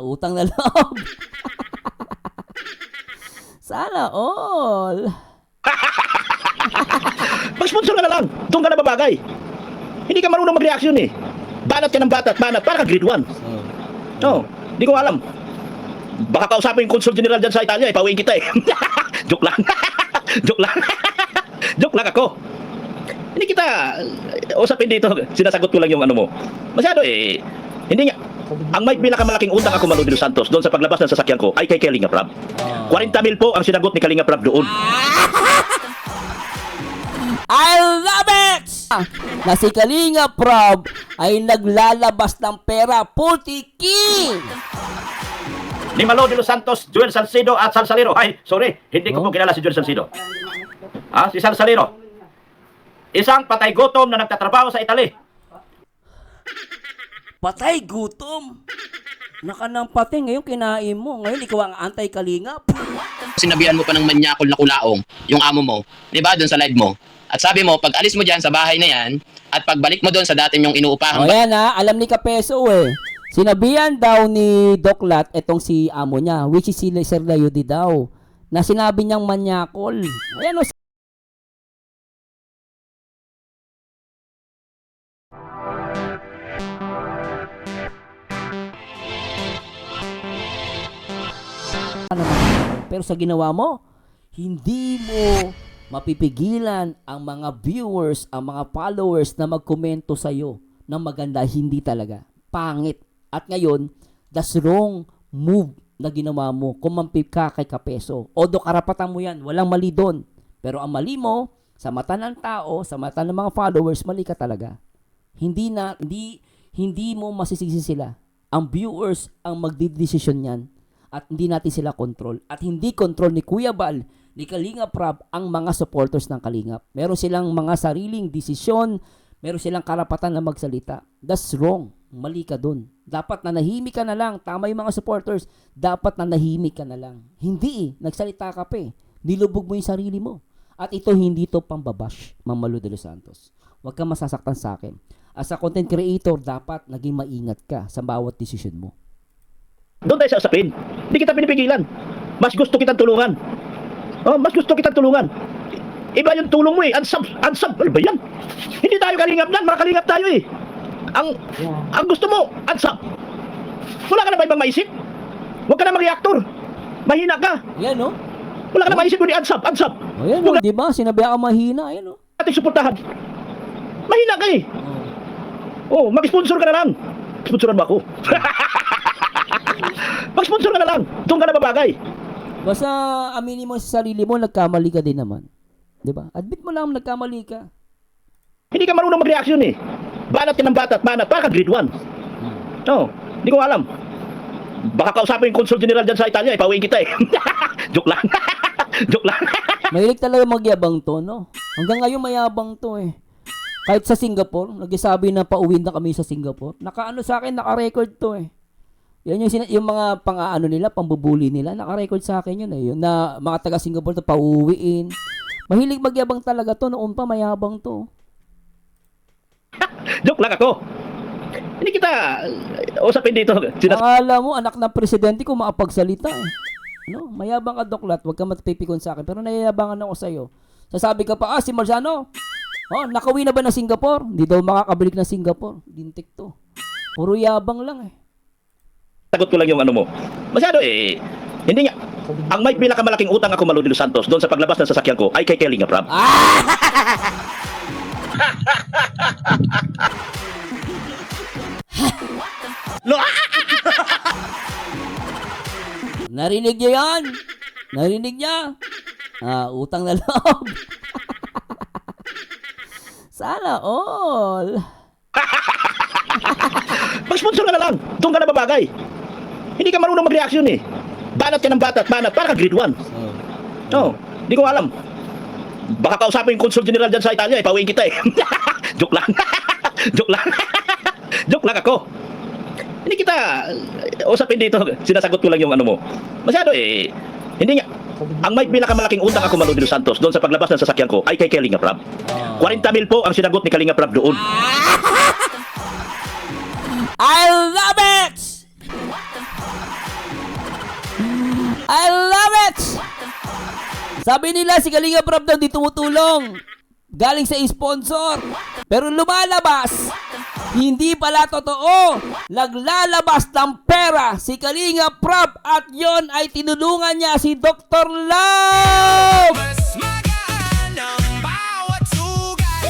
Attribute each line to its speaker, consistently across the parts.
Speaker 1: Utang na loob. Sana all.
Speaker 2: Mag-sponsor ka na lang. Doon ka na babagay. Hindi ka marunong mag-reaction eh. Banat ka ng banat. Para ka grade 1. No, hindi ko alam. Baka kausapin yung Consul General dyan sa Italia, pauwiin kita eh. Joke lang. Joke lang. Joke lang ako. Hindi kita usapin dito. Sinasagot ko lang yung ano mo. Masyado eh. Hindi nga. Ang may pinakamalaking utang ako, Manu de los Santos, doon sa paglabas ng sasakyan ko ay kay Kalinga Prab. 40 mil po ang sinagot ni Kalinga Prab doon.
Speaker 1: I love it! Na si Kalinga Prab ay naglalabas ng pera, putiki!
Speaker 2: Ni Malo de los Santos, Joel Salcido at Salsalero. Ay, sorry, hindi ko po kilala si Joel Salcido. Si Salsalero. Isang patay gutom na nagtatrabaho sa Italy.
Speaker 1: Patay gutom. Nakanang patay, ngayon kinain mo. Ngayon ikaw ang anti-Kalingap.
Speaker 3: Sinabihan mo pa ng manyakol na kulaong, yung amo mo, di ba, doon sa live mo. At sabi mo, pag alis mo dyan sa bahay na yan, at pagbalik mo doon sa dati yung inuupahan.
Speaker 1: O yan alam ni Kapeso eh. Sinabihan daw ni Doc Lat, etong si amo niya, which is si Sir Layudi daw, na sinabi niyang manyakol. Ayan o. Pero sa ginawa mo, hindi mo mapipigilan ang mga viewers, ang mga followers na magkomento sa'yo ng maganda, hindi talaga. Pangit. At ngayon, that's wrong move na ginawa mo. Kumampi ka kay Kapeso. Odo karapatan mo yan. Walang mali doon. Pero ang mali mo, sa mata ng tao, sa mata ng mga followers, mali ka talaga. Hindi mo masisisi sila. Ang viewers ang magdidesisyon yan. At hindi natin sila control. At hindi control ni Kuya Bal, ni Kalinga Prab, ang mga supporters ng Kalingap. Meron silang mga sariling desisyon, meron silang karapatan na magsalita. That's wrong. Mali ka dun. Dapat nanahimik ka na lang. Tama yung mga supporters. Dapat nanahimik ka na lang. Hindi nagsalita ka pa eh. Nilubog mo yung sarili mo. At ito, hindi to pambabash, Ma'am Malu de los Santos. Huwag kang masasaktan sa akin. As a content creator, dapat naging maingat ka sa bawat desisyon mo.
Speaker 2: Doon tayo sa usapin. Hindi kita pinipigilan. Mas gusto kitang tulungan. Mas gusto kitang tulungan. Iba yung tulong mo eh. Unsub. Ano ba yan? Hindi tayo kalingap yan. Mga kalingap tayo eh. Ang gusto mo, unsub. Wala ka na ba ibang maisip? Huwag ka na mag-reactor. Mahina ka.
Speaker 1: Yan no?
Speaker 2: Wala ka na maisip kundi unsub.
Speaker 1: O yan no, di ba? Sinabi ka mahina. Yan no?
Speaker 2: Ating suportahan. Mahina ka eh. Mag-sponsor ka na lang. Sponsoran ba ako? Mag-sponsor ka na lang. Doon ka na babagay.
Speaker 1: Basta aminin mo sa sarili mo, nagkamali ka din naman. Di ba? Admit mo lang nagkamali ka.
Speaker 2: Hindi ka marunong mag-reaction eh. Banat ka ng banat. Para ka grade 1. No, hindi ko alam. Baka kausapin yung Consul General dyan sa Italia, pauwiin kita eh. Joke lang. Joke lang.
Speaker 1: Mahilig talaga magyabang to, no? Hanggang ngayon mayabang to eh. Kahit sa Singapore, nagsasabi na pauwiin na kami sa Singapore. Nakaano sa akin, naka-record to eh. Yan yung mga pang-ano nila, pambubuli nila, naka-record sa akin yun eh. Yun na mga taga Singapore na pauwiin. Mahilig magyabang talaga to, noon pa mayabang to.
Speaker 2: Joke lang ako. Hindi kita usapin dito.
Speaker 1: Akala mo, anak ng presidente ko makapagsalita eh. No? Mayabang ka, Doc Lat, huwag ka matipikon sa akin. Pero nayayabangan ako sa'yo. Sasabi ka pa, si Marzano, nakauwi na ba ng Singapore? Hindi daw makakabalik ng Singapore. Dintik to. Puro yabang lang eh.
Speaker 2: Sagot ko lang yung ano mo. Masyado eh. Hindi nga. Ang may pinakamalaking utang ako, Malo de los Santos, doon sa paglabas ng sasakyan ko ay kay Kalinga Prab.
Speaker 1: Narinig niyo yan? Narinig niya? Utang na loob. Sana all.
Speaker 2: Mag-sponsor ka na lang. Doon ka na babagay. Hindi ka marunong mag-reaction eh. Banat ka ng banat. Para ka grade 1. No, hindi ko alam. Baka kausapin yung Consul General dyan sa Italia, pauwiin kita eh. Joke lang. Joke lang. Joke lang ako. Hindi kita usapin dito. Sinasagot ko lang yung ano mo. Masyado eh. Hindi nga. Ang may pinakamalaking utang ako, Manu de los Santos, doon sa paglabas ng sasakyan ko ay kay Kalinga Prab. 40 mil po ang sinagot ni Kalinga Prab doon.
Speaker 1: I love it! Sabi nila si Kalinga Prab daw di tumutulong. Galing sa sponsor. Pero lumalabas, hindi pala totoo. Naglalabas ng pera si Kalinga Prab at yon ay tinulungan niya si Dr. Love.
Speaker 4: Mas magaan ang bawat sugat.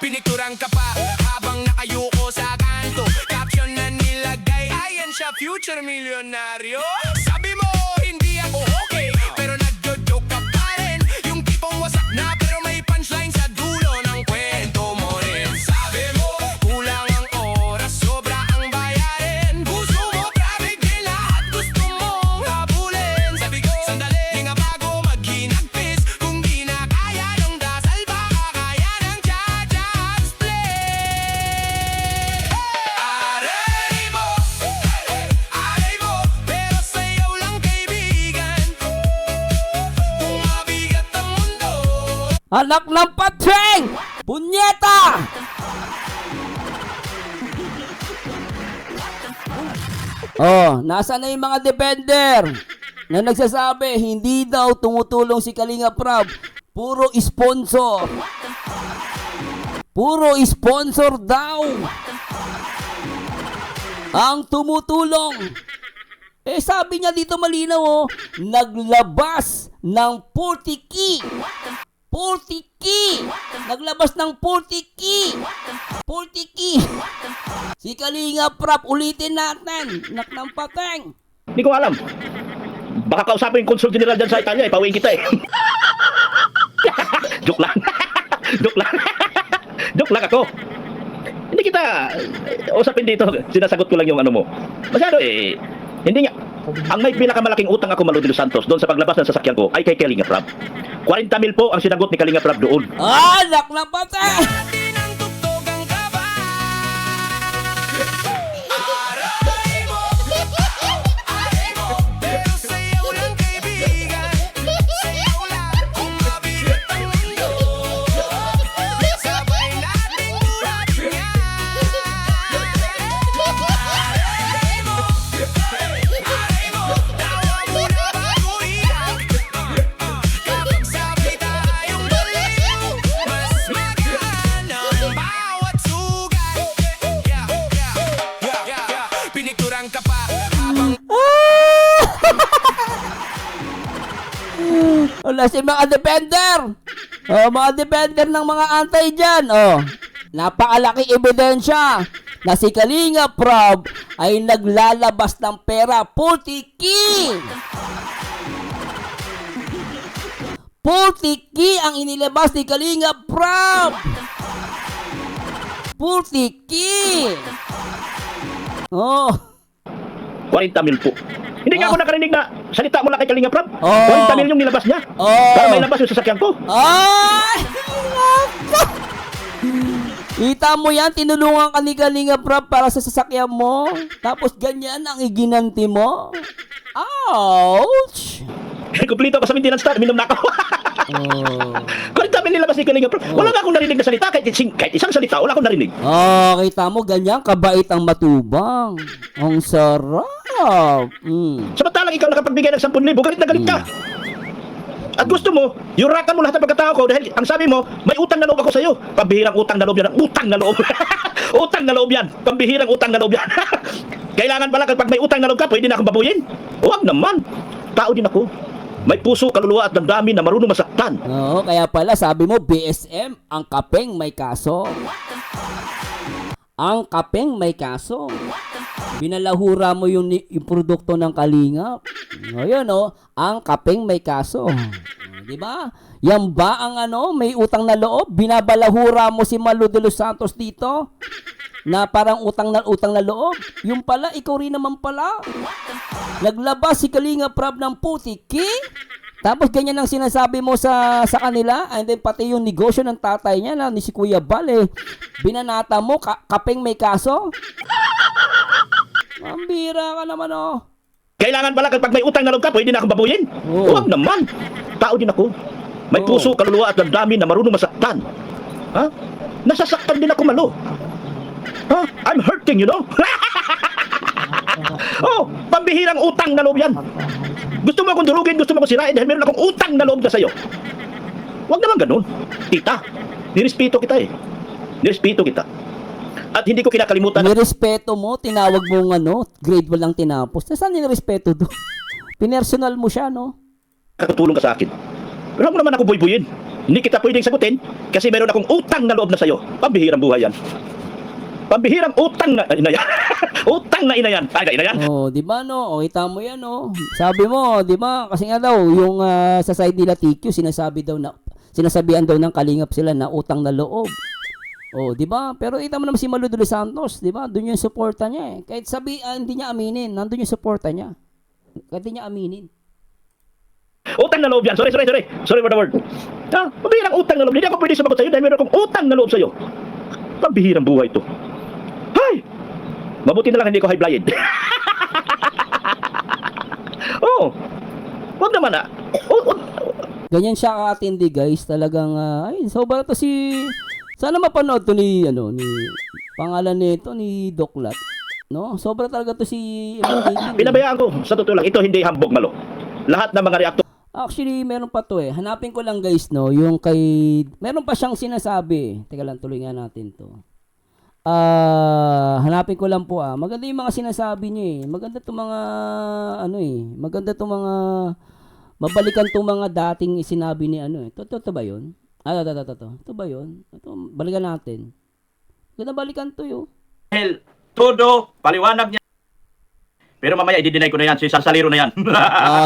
Speaker 4: Pinikturan ka pa habang nakayuko sa kanto. Caption na nilagay, ayan siya, future milyonaryo. Sabi mo, hindi ako okay, pero nagjo-joke ka pa rin. Yung tipong wasak na pero may punchline sa dulo ng kwento mo rin. Sabi mo, kulang ang oras, sobra ang bayarin. Gusto mo, grabe din lahat, gusto mong habulin. Sabi ko, sandali, di nga bago maghinagpis. Kung di na kaya ng dasal, baka kaya ng cha-cha split. Aray mo, pero sayaw lang kaibigan. Kung mabigat ang mundo.
Speaker 1: Anak ng patreng! Punyeta! Oh, nasa na yung mga defender na nagsasabi hindi daw tumutulong si Kalinga Prab. Puro sponsor. Puro sponsor daw ang tumutulong. Eh sabi niya dito malinaw oh, naglabas ng 40 key. 40 key. Naglabas ng 40 key. 40 key. Si Kalinga Prab, ulitin natin. Nak ng pateng.
Speaker 2: Hindi ko alam. Baka kausapin yung Consul General dyan sa Italia, pauwiin kita eh. Joke lang. Joke lang. Joke lang ako. Hindi kita usapin dito. Sinasagot ko lang yung ano mo. Masyado eh. Hindi nga. Ang may pinakamalaking utang ako, Malu de los Santos, doon sa paglabas ng sasakyan ko, ay kay Kalinga Prab. 40 mil po ang sinagot ni Kalinga Prab doon.
Speaker 1: Ah, nak ng pateng.
Speaker 4: Atin ang tugtog ang kaba. Aray mo, pero sayaw lang kaibigan. Sayaw lang kung mabigat ang mundo. Sabay nating buratin yan. Aray mo, tawa mo na bago iyak. Kapag sabay tayong baliw, mas magaan ang bawat sugat. Pinikturan ka pa habang
Speaker 1: Wala si mga defender. Oh, mga defender ng mga antay dyan. Oh, napakalaki ebidensya na si Kalinga Prab ay naglalabas ng pera. 40 key. 40 key ang inilabas ni Kalinga Prab. 40 key. Oh.
Speaker 2: 40 mil po. Hindi nga ako nakarinig na salita mo lang kay Kalinga Prab.
Speaker 1: Oh.
Speaker 2: 40 mil yung nilabas niya.
Speaker 1: Oh.
Speaker 2: Para may labas yung sasakyan ko.
Speaker 1: Ay! Kita mo yan, tinulungan ka ni Kalinga Prab para sa sasakyan mo. Tapos ganyan ang iginanti mo. Ouch!
Speaker 2: Kumplito ako sa maintenance star. Minom na ako.
Speaker 1: Oh.
Speaker 2: 40 mil nilabas ni Kalinga Prab. Wala nga akong narinig na salita. Kahit isang salita, wala akong narinig.
Speaker 1: Oh, kita mo, ganyan, kabait ang matubang. Ang sarap.
Speaker 2: Samantalang ikaw nakapagbigay ng 10,000, galit na galit ka. At gusto mo, yurakan mo lahat ng pagkatao ko dahil ang sabi mo, may utang na loob ako sa'yo. Pambihirang utang na loob yan. Utang na loob. Utang na loob yan. Pambihirang utang na loob yan. Kailangan pala kapag may utang na loob ka, pwede na akong babuyin. Huwag naman. Tao din ako. May puso, kaluluwa at damdamin na marunong masaktan.
Speaker 1: Oo, kaya pala sabi mo, BSM, ang kapeng may kaso. Ang kapeng may kaso. Binalahura mo yung produkto ng Kalingap. Ngayon, ang kapeng may kaso. Di ba? Yan ba ang may utang na loob? Binabalahura mo si Malu de los Santos dito? Na parang utang na loob? Yung pala, ikaw rin naman pala. Naglabas si Kalinga Prab ng putiki. Tapos ganyan ang sinasabi mo sa kanila. And then pati yung negosyo ng tatay niya na ni si Kuya Bal binanata mo, kapeng may kaso. Mambira ka naman
Speaker 2: Kailangan pala kapag may utang na loob ka, pwede na akong babuyin.
Speaker 1: Oo.
Speaker 2: Huwag naman. Tao din ako. May
Speaker 1: Oo.
Speaker 2: puso, kaluluwa at damdamin na marunong masaktan. Ha? Nasasaktan din ako, Malu. Ha? I'm hurting, you know? Oh, pambihirang utang na loob yan. Gusto mo akong durugin, gusto mo akong sirain dahil meron akong utang na loob na sa'yo. Huwag naman ganun. Tita, nirespeto kita eh. Nirespeto kita. At hindi ko kinakalimutan
Speaker 1: Nirespeto mo, tinawag mo grade 1 lang tinapos. Saan nirespeto doon? Pinersonal mo siya, no?
Speaker 2: kakatulong ka sa akin. Pero huwag mo naman ako buy-buyin. Hindi kita pwedeng sagutin kasi meron akong utang na loob na sa'yo. Pambihirang buhay yan. Pambihirang utang na ina yan. Utang na ina yan. Ay, na ina yan.
Speaker 1: Oh, di ba no? O, kita mo yan, no? Sabi mo, di ba? Kasi nga daw, yung sa side nila TQ, sinasabihan daw ng kalingap sila na utang na loob. Oh, di ba? Pero kita mo naman si Malu de los Santos, di ba? Doon yung suporta niya eh. Kahit hindi niya aminin, nandun yung suporta niya. Kahit hindi niya aminin.
Speaker 2: Utang na loob yan. Sorry for the word. Ha? Pambihirang utang na loob. Hindi ako pwede sumagot sa'yo dahil meron akong utang na loob sa'yo. Pambihirang buhay to. Hay! Mabuti na lang hindi ko high-blooded. Oh. Wag naman ah.
Speaker 1: Ganyan siya katindi, guys. Talagang ay, sobra to si sana mapanood to ni pangalan nito ni Doklat. No? Sobra talaga to si
Speaker 2: Pinabayaan ko. Sa totoo lang, ito hindi hambog malo. Lahat ng mga reactor
Speaker 1: Actually, meron pa to eh. Hanapin ko lang guys, no, yung kay meron pa siyang sinasabi. Teka lang, tuloy nga natin to. Hanapin ko lang po Maganda yung mga sinasabi niya eh. Maganda tong mga maganda tong mga mabalikan tong mga dating sinabi ni to ba 'yun? To ba 'yun? Ito, balikan natin. Maganda balikan to 'yo.
Speaker 2: dahil todo paliwanag niya. Pero mamaya i-deny ko na yan si Salsalero na yan.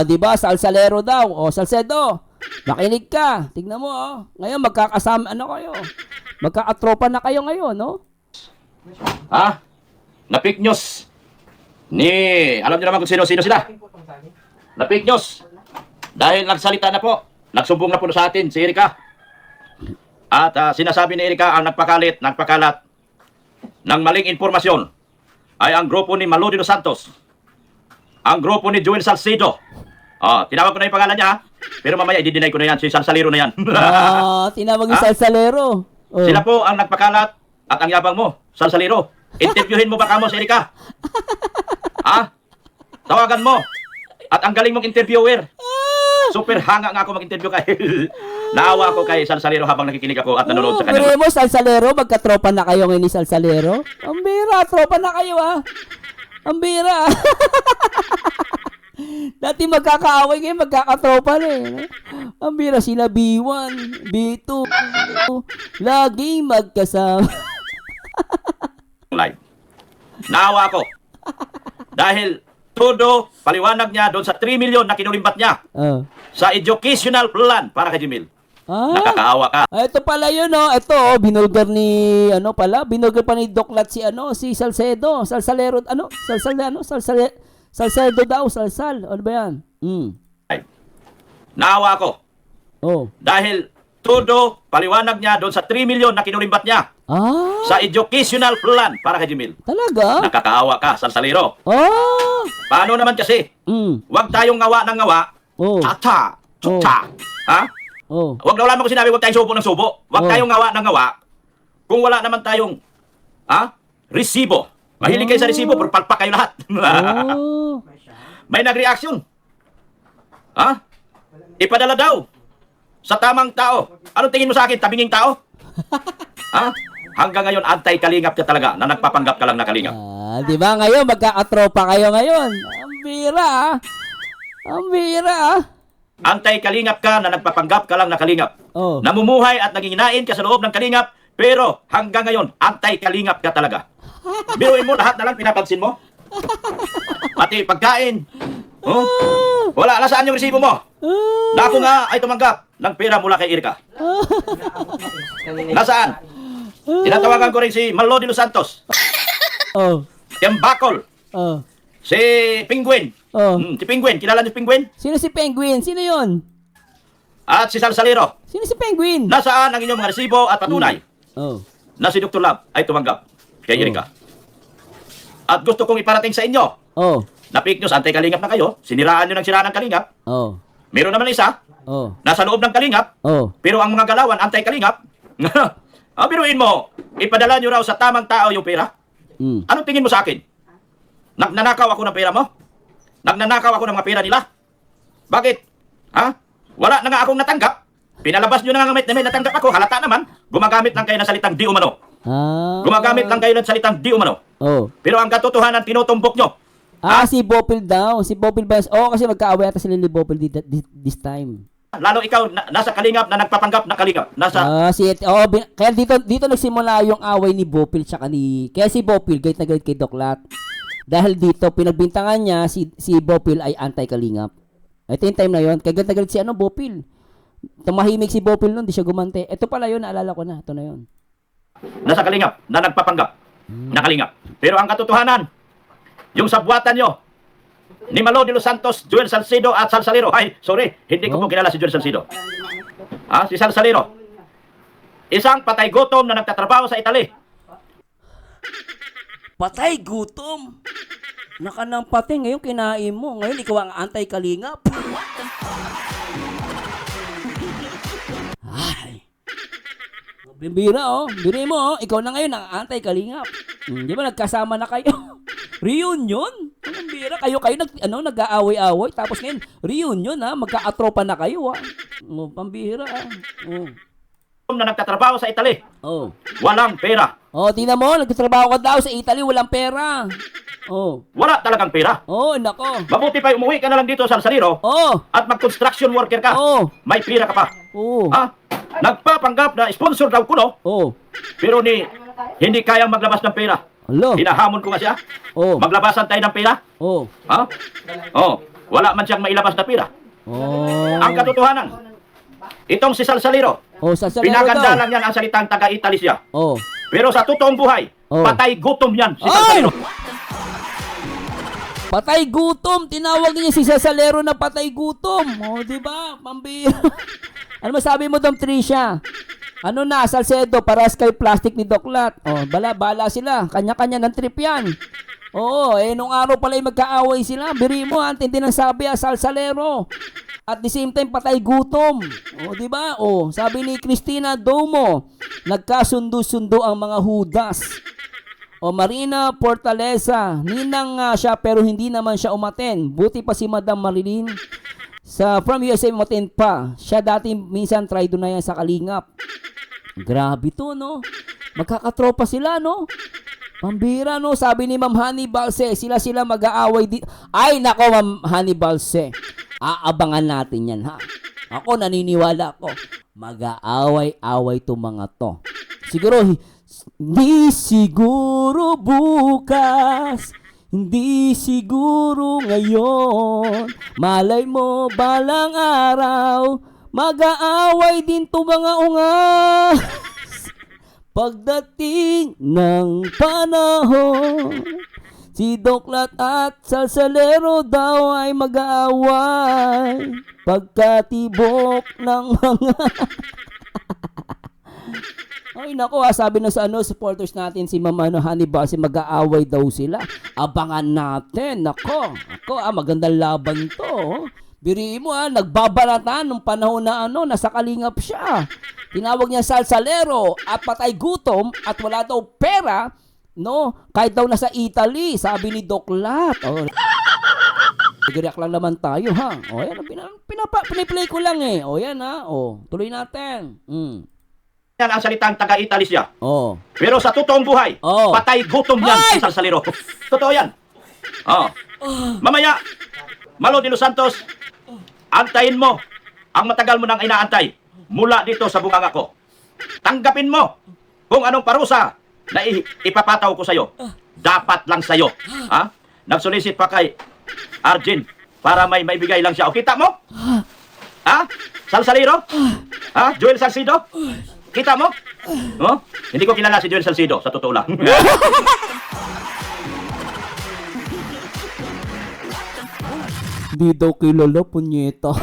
Speaker 1: Di ba? Salsalero daw. O, Salcedo. Makinig ka. Tignan mo, Ngayon, magkakasama, kayo? Magkakatropa na kayo ngayon, no?
Speaker 2: Ha? Na fake news. Alam niyo naman kung sino-sino sila. Na fake news. Dahil nagsalita na po. Nagsumbong na po sa atin si Erika. At sinasabi ni Erika ang nagpakalat ng maling informasyon ay ang grupo ni Malu de los Santos. Ang grupo ni Joel Salcedo. Tinawag ko na yung pangalan niya, pero mamaya i-deny ko na yan, si Salsalero na yan.
Speaker 1: Tinawag yung Salsalero. Oh.
Speaker 2: Sila po ang nagpakalat at ang yabang mo, Salsalero. Interviewin mo ba kamo si Erika? Tawagan mo. At ang galing mong interviewer. Super hanga nga ako mag-interview kay. Naawa ako kay Salsalero habang nakikinig ako at nanonood sa kanya.
Speaker 1: Pero mo, Salsalero, magkatropa na kayo ngayon ni Salsalero? Ang bira, tropa na kayo Ang bira. Dati magkakaaway ngayon, magkakatropa na eh. Ang bira, sila B1, B2, laging magkasama.
Speaker 2: Live. Naawa ako. Dahil todo paliwanag niya doon sa 3 million na kinulimbat niya sa educational plan para kay Jimil. Nakakaawa ka.
Speaker 1: Ito pala yun, Ito, binulgar ni, binulgar pa ni Doklat si Salcedo. Salsalero, Salcedo daw, Salsal. Ano ba yan?
Speaker 2: Naawa ako.
Speaker 1: Oh.
Speaker 2: Dahil todo paliwanag niya doon sa 3 million na kinulimbat niya sa educational plan para kay Jimil.
Speaker 1: Talaga?
Speaker 2: Nakakaawa ka, Salsalero. Paano naman kasi? Huwag tayong ngawa ng ngawa. Tata. Tata. Ha? Huwag na wala mo ko sinabi, huwag tayong subo ng subo. Huwag tayong ngawa ng ngawa. Kung wala naman tayong resibo. Mahilig kayo sa resibo, pero palpak kayo lahat. May nag-reaction. Ipadala daw sa tamang tao. Anong tingin mo sa akin? Tabinging tao? Hanggang ngayon, anti-kalingap ka talaga na nagpapanggap ka lang na kalingap.
Speaker 1: Di ba ngayon, magkakatropa kayo ngayon? Ang bira, Ang bira,
Speaker 2: Anti-kalingap ka na nagpapanggap ka lang na kalingap. Namumuhay at nanginginain ka sa loob ng kalingap, pero hanggang ngayon, anti-kalingap ka talaga. Biruin mo, lahat na lang pinapansin mo. Pati pagkain. Wala, nasaan yung resibo mo? Na ako nga ay tumanggap ng pera mula kay Erika. Nasaan? Tinatawagan ko rin si Malu de los Santos. Bakol. Si Penguin. Si Penguin, kilala niyo si Penguin?
Speaker 1: Sino si Penguin? Sino yun?
Speaker 2: At si Salsalero.
Speaker 1: Sino si Penguin?
Speaker 2: Nasaan ang inyong mga resibo at patunay na si Dr. Lab ay tumanggap kay Erika? At gusto kong iparating sa inyo na fake news, anti-kalingap na kayo, siniraan nyo ng siraan ng kalingap. Meron naman isa, nasa loob ng kalingap, pero ang mga galawan, anti-kalingap. Biruin mo, ipadala nyo raw sa tamang tao yung pera. Anong tingin mo sa akin? Nagnanakaw ako ng pera mo? Nagnanakaw ako ng mga pera nila? Bakit? Ha? Wala na nga akong natanggap. Pinalabas nyo na nga may natanggap ako. Halata naman. Gumagamit lang kayo ng salitang di umano. Gumagamit lang kayo ng salitang di umano.
Speaker 1: Oh.
Speaker 2: Pero ang katotohanan, tinutumbok nyo.
Speaker 1: Si Bopil daw. Si Bopil ba? Kasi magkaaway ata sila ni Bopil this time.
Speaker 2: Lalo ikaw, nasa kalingap na nagpapanggap na kalingap. Nasa...
Speaker 1: Kaya dito nagsimula yung away ni Bopil tsaka kaya si Bopil galit na galit kay Doklat. Dahil dito pinagbintangan niya si Bopil ay anti-kalingap. Ito yung time na yon. Kaya galit na galit si Bopil. Tumahimik si Bopil nun, di siya gumante. Ito pala yun, naalala ko na. Ito na yun.
Speaker 2: Nasa kalingap na nagpapanggap na kalingap. Pero ang katotohanan, yung sabwatan nyo ni Malo de los Santos, Joel Salcido at Sal Salero. Ay, sorry, hindi ko po kilala si Joel Salcido. Si Sal Salero. Isang patay gutom na nagtatrabaho sa Italy.
Speaker 1: Patay gutom. Nakanang patay ngayon kinain mo. Ngayon ikaw ang anti-kalingap. Ay. Bimbira Biri mo ikaw na ngayon ang anti-kalingap. Di ba nagkasama na kayo? Reunion? Bimbira kayo nag-aaway-away tapos ngayon reunion magka-atropa na kayo pambira
Speaker 2: Na nagtatrabaho sa Italy. Walang pera.
Speaker 1: Tingnan mo, nagtatrabaho ka daw sa Italy, walang pera.
Speaker 2: Wala talagang pera.
Speaker 1: Nako.
Speaker 2: Mabuti pa umuwi ka na lang dito sa Salero. At mag-construction worker ka. May pera ka pa. Nagpapanggap na sponsor daw kuno. Pero hindi kayang maglabas ng pera. Hinahamon ko nga siya. Maglabasan tayo ng pera. Wala man siyang mailabas na pera. Ang katotohanan, itong si Salsalero, pinaganda lang yan ang salitang taga-Italy siya. Pero sa totoong buhay, patay gutom yan si Salsalero.
Speaker 1: Patay gutom, tinawag niya si Salsalero na patay gutom. Di ba? Pambira. Ano masabi mo doon, Tricia? Salcedo, paras kay plastic ni Doklat. Bala sila. Kanya-kanya ng trip yan. Nung araw pala magkaaway sila. Biri mo, tindi ng sabi Salsalero. At the same time, patay gutom. Di ba? Sabi ni Cristina Domo, nagkasundo-sundo ang mga hudas. Marina Fortaleza, ninang nga siya pero hindi naman siya umaten. Buti pa si Madam Marilyn from USA umaten pa. Siya dati minsan try doon na yan sa Kalingap. Grabe to, no? Magkakatropa sila, no? Pambira, no? Sabi ni Ma'am Honey Balse, sila mag-aaway dito. Ay, nako, Ma'am Honey Balse. Aabangan natin yan, ha? Ako, naniniwala ko. Mag-aaway-away to mga to. Siguro, hindi siguro bukas, hindi siguro ngayon, malay mo balang araw, mag-aaway din to mga ungas. Pagdating ng panahon, si Doklat at Salsalero daw ay mag-aaway, pagkatibok ng mga... Ay nako, sabi na sa supporters natin si Mama Hannibal, mag-aaway daw sila. Abangan natin. Nako, magandang laban to. Biriin mo nagbabalatan nung panahon na nasa Kalingap siya. Tinawag niya Salsalero at patay gutom at wala daw pera, no? Kahit daw nasa Italy, sabi ni Doklat. Nag-react lang naman tayo, ha? Yan, piniplay ko lang yan, ha? Tuloy natin.
Speaker 2: Yan ang salitang taga-Italy siya. Pero sa totoong buhay, patay gutom yan si Salsalero. Totoo yan. Mamaya, Malo de los Santos, antayin mo ang matagal mo nang inaantay mula dito sa bunganga ko. Tanggapin mo kung anong parusa na ipapataw ko sa'yo. Dapat lang sa'yo. Nagsolicit pa kay Arjen para may maibigay lang siya. O kita mo? Salsalero? Joel Salcido? Kita mo? Hindi ko kilala si Joel Salcido, sa totoo lang.
Speaker 1: Hindi daw kilala, punyeta.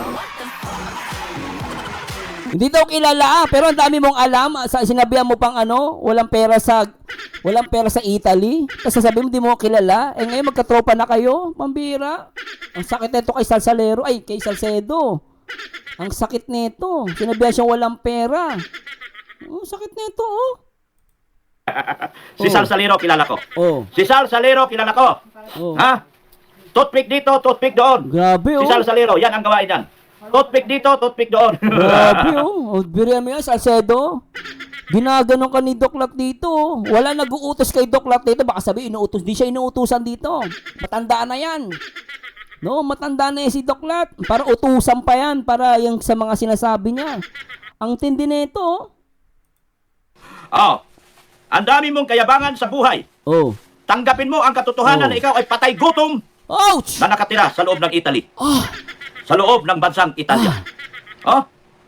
Speaker 1: Hindi daw kilala, pero ang dami mong alam. Sinabihan mo pang walang pera sa Italy. Tapos sasabihin mo, di mo kilala. Ngayon magkatropa na kayo, pambira. Ang sakit nito kay Salsalero, kay Salcedo. Ang sakit nito. Sinabihan siyang walang pera. Sakit nito,
Speaker 2: Si Salsalero kilala ko. Si Salsalero kilala ko. Toothpick dito, toothpick doon.
Speaker 1: Grabe,
Speaker 2: Si
Speaker 1: oh.
Speaker 2: Salsalero, yan ang gawain yan. Toothpick dito, toothpick doon.
Speaker 1: Grabe, oh. O, biriyan mo yan, Salcedo. Ginaganon ka ni Doklat dito. Oh. Wala nag-uutos kay Doklat dito. Baka sabi, inuutos. Di siya inuutusan dito. Matanda na yan. No, matanda na yan si Doklat. Para utusan pa yan. Para yung sa mga sinasabi niya. Ang tindi nito.
Speaker 2: Oh, ang dami mong kayabangan sa buhay.
Speaker 1: Oh.
Speaker 2: Tanggapin mo ang katotohanan
Speaker 1: Oh.
Speaker 2: na ikaw ay patay gutom
Speaker 1: Ouch!
Speaker 2: na nakatira sa loob ng Italy.
Speaker 1: Ah!
Speaker 2: Sa loob ng bansang Italia. Oh,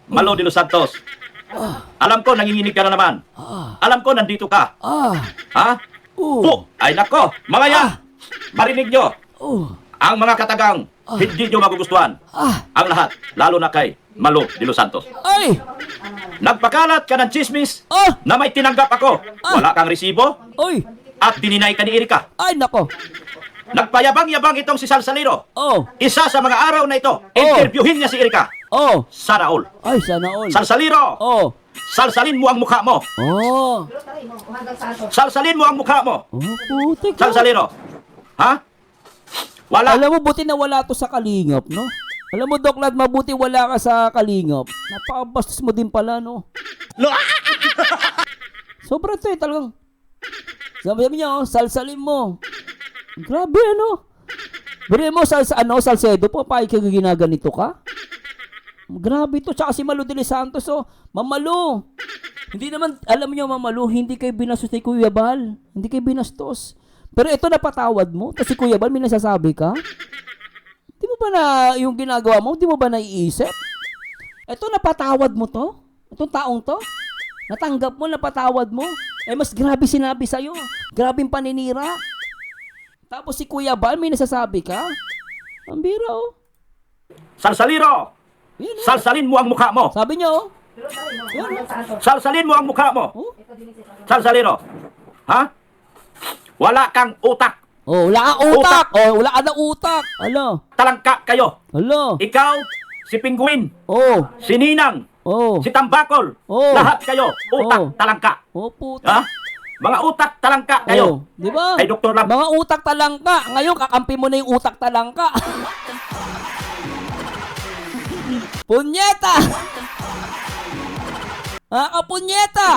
Speaker 2: Malo de los Santos. Alam ko, nanginginig ka na naman.
Speaker 1: Ah!
Speaker 2: Alam ko, nandito ka.
Speaker 1: Ah!
Speaker 2: Ha?
Speaker 1: Oh!
Speaker 2: Ay nako, mga yan. Marinig nyo.
Speaker 1: Oh!
Speaker 2: Ang mga katagang, hindi nyo magugustuhan.
Speaker 1: Ah!
Speaker 2: Ang lahat, lalo na kay Malo de los Santos.
Speaker 1: Ay!
Speaker 2: Nagpakalat ka ng chismis
Speaker 1: Ah!
Speaker 2: na may tinanggap ako. Wala kang resibo
Speaker 1: Oy!
Speaker 2: at dininay ka ni Erika.
Speaker 1: Ay, nako!
Speaker 2: Nagpayabang-yabang itong si Salsalero.
Speaker 1: Oh!
Speaker 2: Isa sa mga araw na ito, interviewin niya si Erika.
Speaker 1: Oh!
Speaker 2: Sana all.
Speaker 1: Ay, sana all.
Speaker 2: Salsalero,
Speaker 1: Oh!
Speaker 2: salsalin mo ang mukha mo.
Speaker 1: Oh!
Speaker 2: Salsalin mo ang mukha mo.
Speaker 1: Oh, putik. Oh.
Speaker 2: Salsalero. Ha? Wala.
Speaker 1: Alam mo, buti na wala to sa Kalingap, no? Alam mo, Doklat, mabuti wala ka sa Kalingap. Napakabastos mo din pala, no? Sobra to eh, talagang. Sabi niya, oh, salsalin mo. Grabe, ano? Bire mo, Salcedo po, pa ikaw ginaganito ka? Grabe to. Tsaka si Malo de los Santos, oh. Mamalo. Hindi naman, alam niyo, Mamalo, hindi kayo binastos ni Kuya Bal. Hindi kayo binastos. Pero ito napatawad mo. Tapos si Kuya Bal, may nasasabi ka? Di mo ba na, yung ginagawa mo, di mo ba naiisip? Ito napatawad mo to? Itong taong to? Natanggap mo, napatawad mo? Eh, mas grabe sinabi sa'yo. Grabing paninira. Tapos si Kuya Bal, may nasasabi ka? Ang bira, oh.
Speaker 2: Salsalero,
Speaker 1: Yan, oh.
Speaker 2: salsalin mo ang mukha mo.
Speaker 1: Sabi niya, oh.
Speaker 2: Salsalin mo ang mukha mo.
Speaker 1: Oh.
Speaker 2: Salsalero. Ha? Wala kang utak.
Speaker 1: Oh, wala kang utak. Oh, wala ka ng utak. Alo.
Speaker 2: Talangka kayo.
Speaker 1: Alo.
Speaker 2: Ikaw, si Penguin,
Speaker 1: Oh.
Speaker 2: si Ninang,
Speaker 1: Oh.
Speaker 2: si Tambakol.
Speaker 1: Oh.
Speaker 2: Lahat kayo, utak,
Speaker 1: Oh.
Speaker 2: talangka.
Speaker 1: Oh, puta.
Speaker 2: Ha? Mga utak, talangka kayo.
Speaker 1: Oh, di ba?
Speaker 2: Ay, Dr. Lam.
Speaker 1: Mga utak talangka. Ngayon, kakampi mo na yung utak talangka. Punyeta! Punyeta!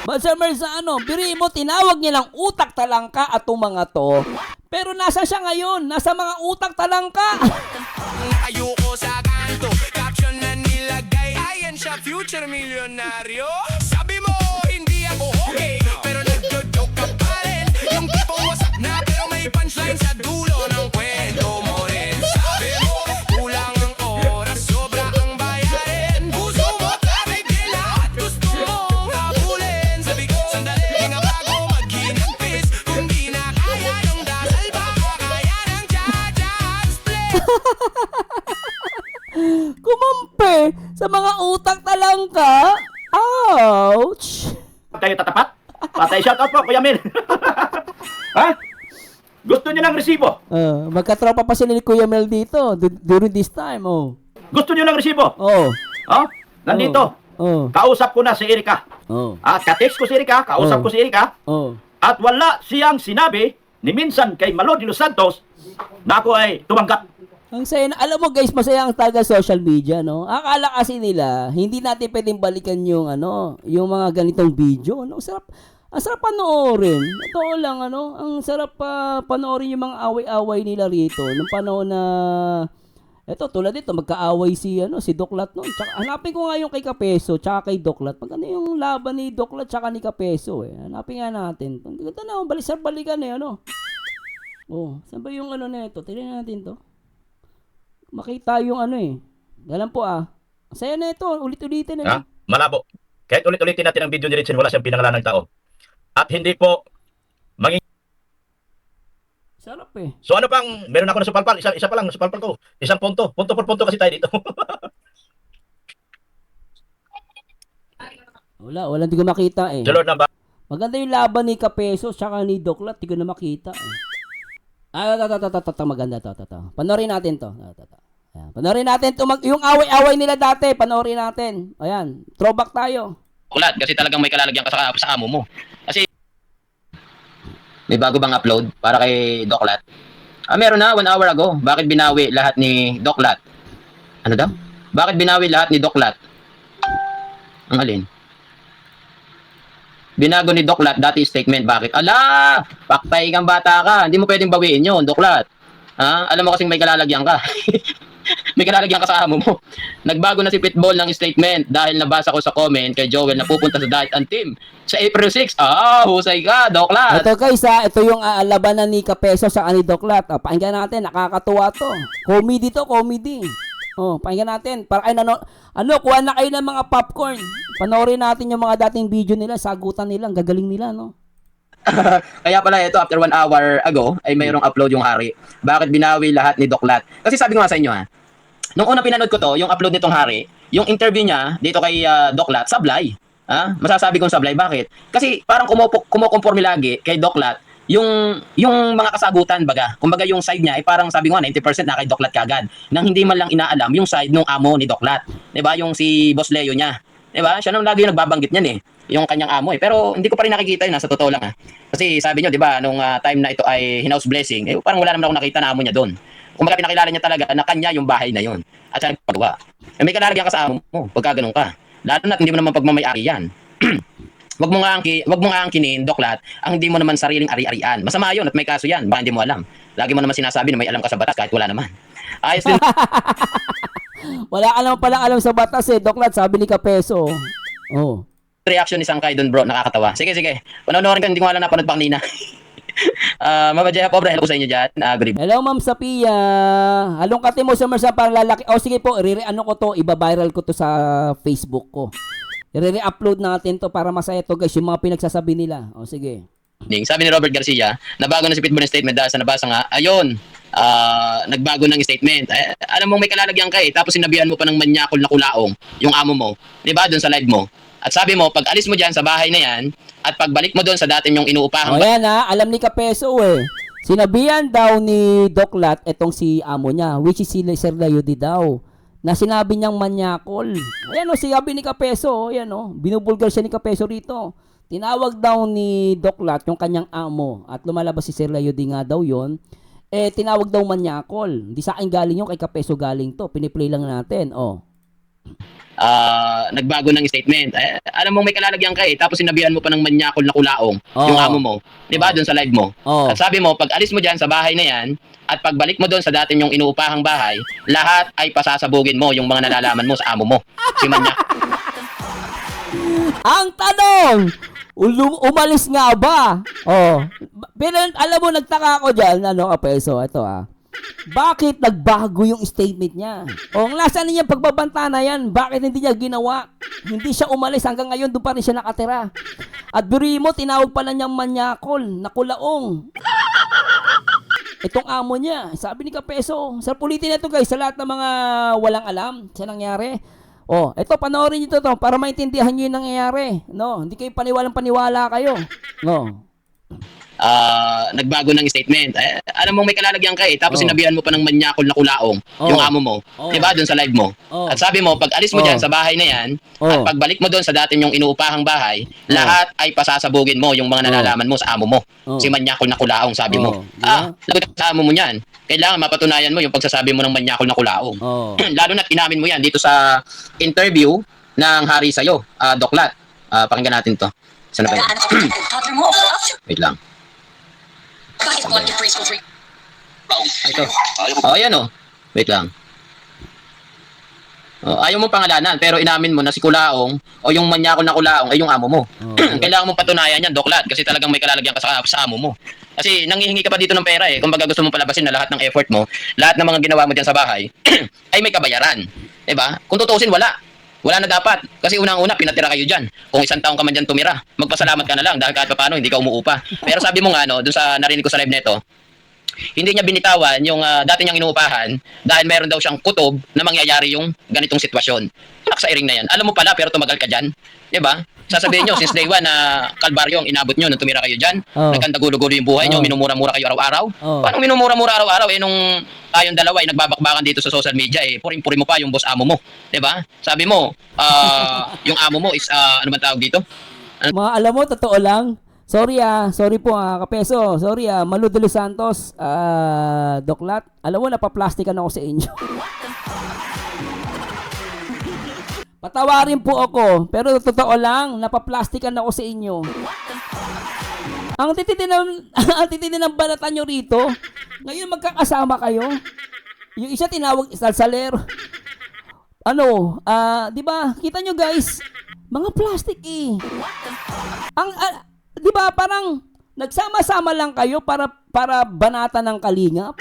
Speaker 1: Balsamer sa biri mo, tinawag niya lang utak talangka at itong mga to. Pero nasa siya ngayon? Nasa mga utak talangka.
Speaker 4: Ayoko sa kanto, caption na nilagay, ayan siya, future milyonaryo. Sabi mo, hindi ako okay, pero nagjo-joke ka pa rin. Yung tipong wasak na, pero may punchline sa dulo ng kwento mo rin. Sabi mo, kulang ang oras, sobra ang bayarin. Puso mo, traffic nila, at gusto mong habulin. Sabi ko, sandali nga bago maghinagpis, kung di na kaya ng dasal, baka kaya ng cha-cha split.
Speaker 1: Kumampi sa mga utak talangka. Ouch!
Speaker 2: Kayo tatapat? Patay, shout out po, Kuya Mel. Ha? Gusto niyo ng resibo?
Speaker 1: Magkatropa pa sila ni Kuya Mel dito during this time, oh.
Speaker 2: Gusto niyo ng resibo?
Speaker 1: Oh.
Speaker 2: Oh? Nandito.
Speaker 1: Oh.
Speaker 2: Kausap ko na si Erika.
Speaker 1: Oh.
Speaker 2: At ka-text ko si Erika, kausap
Speaker 1: Oh.
Speaker 2: ko si Erika.
Speaker 1: Oh.
Speaker 2: At wala siyang sinabi ni minsan kay Malo de los Santos na ako ay tumanggap.
Speaker 1: Ang saya na, alam mo guys, masaya ang taga social media, no? Akala kasi nila, hindi natin pwedeng balikan yung yung mga ganitong video, no? Ang sarap panoorin. Ito lang, ang sarap panoorin yung mga away-away nila rito. Nung panahon na, eto, tulad dito, magkaaway si Doklat, no? Tsaka, hanapin ko nga yung kay Kapeso, tsaka kay Doklat. Maganda yung laban ni Doklat, tsaka ni Kapeso, eh. Hanapin nga natin. Ang ganda na, balikan eh, Oh, saan ba yung na ito? Tignan natin to. Makita yung Alam po Saya na ito. Ulit-ulitin
Speaker 2: Ha? Malabo. Kahit ulit-ulitin natin ang video ni Richard, wala siyang pinangalan ng tao. At hindi po
Speaker 1: Sarap eh.
Speaker 2: So ano pang, meron ako na supalpal, isa pa lang supalpal ko. Isang punto. Punto por punto kasi tayo dito.
Speaker 1: Wala hindi ko makita eh.
Speaker 2: Lord na ba?
Speaker 1: Maganda yung laban ni Kapeso tsaka ni Doklat. Hindi ko na makita eh. Maganda to. Panoorin natin to. Ayan. Panoorin natin to. Yung away-away nila dati. Panoorin natin. Ayan. Throwback tayo.
Speaker 3: Kulat kasi talagang may kalalagyan ka sa amo mo. Kasi may bago bang upload para kay Doklat? Meron na, 1 hour ago. Bakit binawi lahat ni Doklat? Ano daw? Bakit binawi lahat ni Doklat? Ang alin? Binago ni Doklat dati statement. Bakit? Ala! Paktay kang bata ka. Hindi mo pwedeng bawiin yun, Doklat. Ha? Alam mo kasing may kalalagyan ka. May kalalagyan ka sa amo mo. Nagbago na si Pitbull ng statement dahil nabasa ko sa comment kay Joel na pupunta sa Diet and Team sa April 6. Husay ka, Doklat.
Speaker 1: Ito guys ito yung labanan ni Kapeso sa ani Doklat. Pakinggan natin, nakakatuwa to. Comedy to, comedy. Pakinggan natin. Para ay kuha na kayo ng mga popcorn. Panoorin natin yung mga dating video nila, sagutan nila, ang gagaling nila, no?
Speaker 3: Kaya pala ito, after 1 hour ago, ay mayroong upload yung hari. Bakit binawi lahat ni Doklat? Kasi sabi ko nga sa inyo nung una pinanood ko to, yung upload nitong hari, yung interview niya dito kay Doklat, sablay. Masasabi kong sablay. Bakit? Kasi parang kumukonforme lagi kay Doklat yung mga kasagutan baga. Kumbaga yung side niya ay parang sabi ko nga 90% na kay Doklat kagad. Nang hindi man lang inaalam yung side nung amo ni Doklat. 'Di ba? Yung si Boss Leo niya. 'Di ba? Siya nang lagi yung nagbabanggit niyan yung kanyang amo pero hindi ko pa rin nakikita yun, nasa totoo lang Kasi sabi niyo 'di ba nung time na ito ay hinaus blessing, parang wala naman ako nakita na amo niya doon. Kumbaga pinakilala niya talaga na kanya yung bahay na yon at siya nagpagawa. May kalalagyan ka sa amo mo pagka ganun ka. Lalo na hindi mo naman pagmamay-ari yan. Wag mo nga angkinin, Doklat, ang hindi mo naman sariling ari-arian. Masama 'yon at may kaso 'yan, baka hindi mo alam. Lagi mo naman sinasabi na may alam ka sa batas kahit wala naman. Ayos din.
Speaker 1: Wala ka naman palang alam sa batas Doklat, sabi ni Kapeso.
Speaker 3: Reaction ni Sangkay doon, bro, nakakatawa. Sige. Panoorin ko, hindi ko alam napanood pa kanina. Mama Jaya Pobre, hello po sa inyo dyan. Good evening.
Speaker 1: Hello Ma'am Sapia. Halong kati mo sa parang lalaki. Sige po, ko to, iba-viral ko to sa Facebook ko. I-re-upload natin to para masaya to guys, yung mga pinagsasabi nila. Sige.
Speaker 3: Sabi ni Robert Garcia, nabago na si Pitbull ng statement dahil sa nabasa nga, ayun, nagbago ng statement. Alam mo may kalalagyan ka tapos sinabihan mo pa ng manyakol na kulaong yung amo mo. 'Di ba doon sa live mo? At sabi mo, pag alis mo diyan sa bahay na 'yan at pagbalik mo doon sa dati yung inuupahang
Speaker 1: yan alam ni Kapeso Sinabihan daw ni Doklat etong si amo niya, which is si Sir Layudi daw, na sinabi niyang manyakol. Ayan sabi ni Kapeso, binubulgar siya ni Kapeso rito. Tinawag daw ni Doklat yung kanyang amo at lumalabas si Sir Layudi nga daw yon. Tinawag daw manyakol. Hindi sa akin galing yung kay Kapeso galing to. Piniplay lang natin.
Speaker 3: Nagbago ng statement. Alam mo may kalalagyan ka tapos sinabihan mo pa ng manyakol na kulaong yung amo mo. 'Di ba doon sa live mo? At sabi mo, pag alis mo diyan sa bahay na 'yan at pagbalik mo doon sa dati yung inuupahang bahay, lahat ay pasasabugin mo yung mga nalalaman mo sa amo mo. Si Manyak.
Speaker 1: Ang tanong, umalis nga ba? Pero alam mo, nagtaka ako dyan, Kapeso, ito bakit nagbago yung statement niya? Nasaan niya pagbabanta na yan? Bakit hindi niya ginawa? Hindi siya umalis hanggang ngayon, doon pa rin siya nakatira. At buri mo, tinawag pala niyang manyakol, nakulaong. Itong amo niya, sabi ni Kapeso, sa pulitin na ito guys, sa lahat ng mga walang alam sa nangyari. Ito, panoorin niyo to para maintindihan niyo yung nangyayari. Hindi kayo paniwalang-paniwala kayo.
Speaker 3: Nagbago ng statement. Alam mo may kalalagyan ka tapos sinabihan mo pa ng manyakol na kulaong yung amo mo. 'Di ba doon sa live mo? At sabi mo, pag alis mo diyan sa bahay na 'yan at pagbalik mo doon sa dati yung inuupahang bahay, lahat ay pasasabugin mo yung mga nalalaman mo sa amo mo. Si manyakol na kulaong, sabi mo. Lagot sa amo mo niyan. Kailangan mapatunayan mo yung pagsasabi mo ng manyakol na kulaong. Lalo na't inamin mo yan dito sa interview ng hari sa'yo, Doklat. Pakinggan natin to. Saan na ba yan? Wait lang. Ito. Ayan Wait lang. Ayaw mo pangalanan pero inamin mo na si Kulaong o yung manyakol na Kulaong ay yung amo mo. Kailangan mo patunayan yan, Doklat, kasi talagang may kalalagyan ka sa amo mo. Kasi nanghihingi ka pa dito ng pera kung baga gusto mo palabasin na lahat ng effort mo, lahat ng mga ginawa mo diyan sa bahay ay may kabayaran. 'Di ba? Kung tutuusin, wala na dapat. Kasi unang-una, pinatira kayo dyan. Kung 1 taon ka man dyan tumira, magpasalamat ka na lang dahil kahit paano hindi ka umuupa. Pero sabi mo nga, doon sa narinig ko sa live neto, hindi niya binitawan yung dati niyang inuupahan dahil meron daw siyang kutob na mangyayari yung ganitong sitwasyon. Nakasairing na yan. Alam mo pala, pero tumagal ka dyan. Diba? Sasabihin nyo, since day one na kalbaryo ang inabot nyo nung tumira kayo dyan, nagkandagulo-gulo yung buhay nyo, minumura-mura kayo araw-araw. Paano minumura-mura araw-araw? Nung tayong dalawa ay nagbabakbakan dito sa social media, puring-puri mo pa yung boss amo mo. Diba? Sabi mo, yung amo mo is, ano man tawag dito?
Speaker 1: Alam mo, totoo lang, Sorry po Kapeso. Sorry Malu de los Santos, Doklat. Alam mo, napaplastikan ako sa inyo. Patawarin po ako, pero totoo lang, napaplastikan ako sa inyo. Ang titindi ng balatan nyo rito, ngayon magkakasama kayo. Yung isa tinawag salsaler. Di ba? Kita nyo guys, mga plastic eh. Di ba parang nagsama-sama lang kayo para banatan ng kalingap.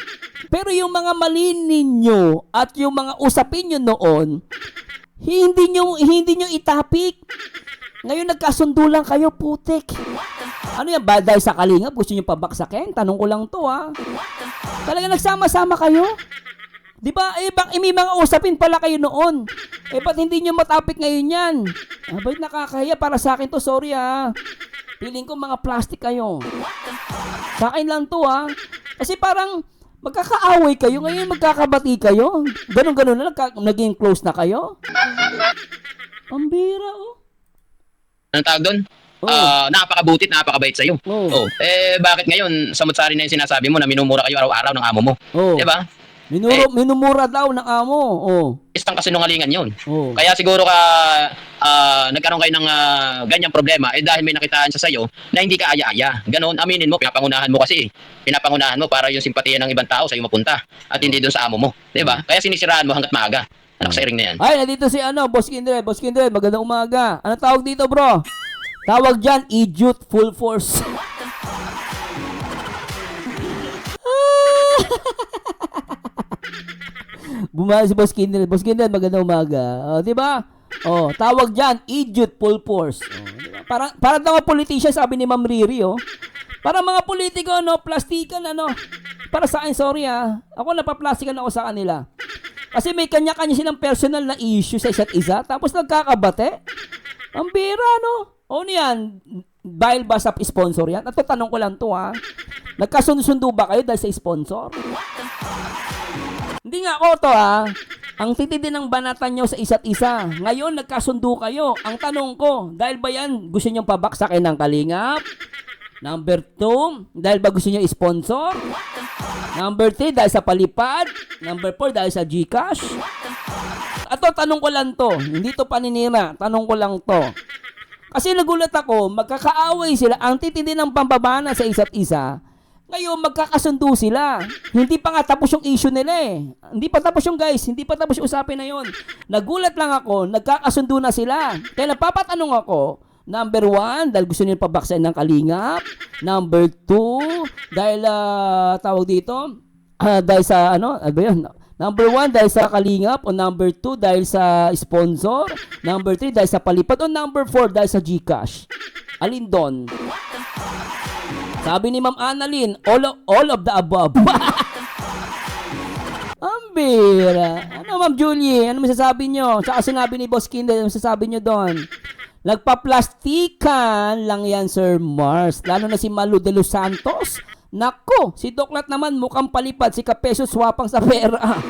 Speaker 1: Pero yung mga mali ninyo at yung mga usapin nyo noon, hindi nyo itapik. Ngayon nagkasundo lang kayo, putik. Ano yan, ba dahil sa kalingap, gusto nyo pabaksakin? Tanong ko lang to Talaga nagsama-sama kayo? Di ba? May mga usapin pala kayo noon. Ba't hindi nyo matapik ngayon yan? Ba't nakakahiya para sa akin to? Sorry Feeling ko mga plastic kayo. Sa akin lang to Kasi parang magkakaaway kayo, ngayon magkakabati kayo. Ganun na, naging close na kayo. Pambira
Speaker 3: Anong tawag doon? Napakabutit, napakabait sa'yo. Bakit ngayon, samut-sari na yung sinasabi mo na minumura kayo araw-araw ng amo mo? Diba?
Speaker 1: Minumura daw ng amo.
Speaker 3: Istang kasinungalingan yun. Kaya siguro nagkaroon kayo ng ganyang problema dahil may nakitaan sa sayo na hindi ka aya-aya. Ganon, aminin mo, pinapangunahan mo kasi. Pinapangunahan mo para yung simpatiya ng ibang tao sa'yo mapunta at hindi doon sa amo mo. Diba? Kaya sinisiraan mo hanggat maaga. Anak sa iring na yan.
Speaker 1: Ay, nandito si Boss Kindred. Boss Kindred, magandang umaga. Ano tawag dito, bro? Tawag dyan, idiot full force. Bumalik si Boss Kindred. Boss Kindred, magandang umaga. Di ba? Tawag dyan, idiot full force. Diba? Para daw politician, sabi ni Ma'am Riri, Para mga politiko, plastikan, Para sa akin, sorry Ako napaplastikan ako sa kanila. Kasi may kanya-kanya silang personal na issue sa isa't isa, tapos nagkakabate. Ang bira, yan? Dahil ba sa sponsor yan? At tanong ko lang to, Nagkasundo ba kayo dahil sa sponsor? Hindi nga ako to, Ang titindi ng banatan nyo sa isa't isa. Ngayon, nagkasundo kayo. Ang tanong ko, dahil ba yan gusto nyo pabaksakin ng kalingap? Number 2, dahil ba gusto nyo sponsor? Number 3, dahil sa palipad. Number 4, dahil sa GCash. Ato, tanong ko lang to. Hindi to paninira. Tanong ko lang to. Kasi nagulat ako, magkakaaway sila. Ang titindi ng pambabana sa isa't isa. Ngayon, magkakasundo sila. Hindi pa nga tapos yung issue nila Hindi pa tapos yung guys. Hindi pa tapos yung usapin na yon. Nagulat lang ako, nagkakasundo na sila. Kaya napapatanong ako, Number 1, dahil gusto niyo pabaksain ng kalingap. Number 2, dahil tawag dito, dahil sa Number 1, dahil sa kalingap. O number 2, dahil sa sponsor. Number 3, dahil sa palipad. O number 4, dahil sa GCash. Alin doon? Sabi ni Ma'am Annalyn, all of the above. Ambira. Ma'am Julie? Ano masasabi nyo? Tsaka sinabi ni Boss Kindred, ano masasabi nyo doon? Nagpaplastikan lang yan, Sir Mars. Lalo na si Malu de los Santos. Nako, si Doklat naman mukhang palipad. Si Kapeso swapang sa pera.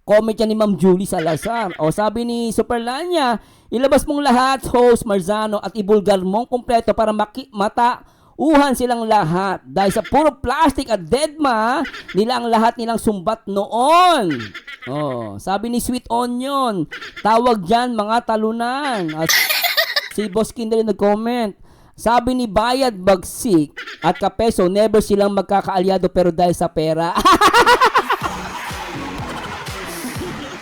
Speaker 1: Comment yan ni Ma'am Julie Salazar. Sabi ni Superlanya, ilabas mong lahat, host Marzano, at ibulgar mong kumpleto para matauhan silang lahat. Dahil sa puro plastic at deadma, nila ang lahat nilang sumbat noon. Sabi ni Sweet Onion, tawag dyan mga talunan. Si Boss Kindred nag-comment. Sabi ni Bayad Bagsik at Kapeso, never silang magkakaalyado pero dahil sa pera.